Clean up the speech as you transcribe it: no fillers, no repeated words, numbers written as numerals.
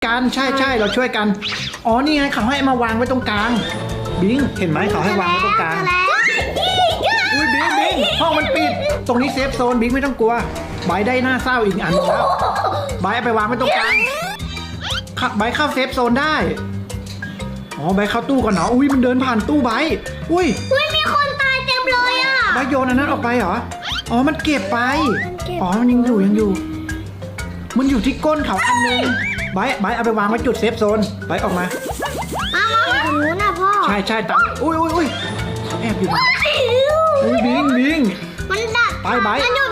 กันใช่เราช่วยกันอ๋อนี่ไงเขาให้มาวางไว้ตรงกลางบิงเห็นไหมเขาให้วางไว้ตรงกลางอุ้ยบิงห้องมันปิดตรงนี้เซฟโซนบิงไม่ต้องกลัวไบร์ทได้หน้าเศร้าอีกอันนึงแล้วไบร์ทเอาไปวางไว้ตรงกลางไบร์ทเข้าเซฟโซนได้อ๋อไบร์ทเข้าตู้ก่อนเนาะอุ้ยมันเดินผ่านตู้ไบร์ทอุ้ยมีคนตายเต็มเลยอ่ะไบร์ทโยนอันนั้นออกไปเหรออ๋อมันเก็บไปอ๋อมันยังอยู่มันอยู่ที่ก้นเขาอันนึงไบร์ทเอาไปวางไว้จุดเซฟโซนไบร์ทออกมามาตรงนู้นนะพ่อใช่ตังอุ้ยเขาแอบอยู่อุ้ยบิงมันดักไปไบร์ท มันอยู่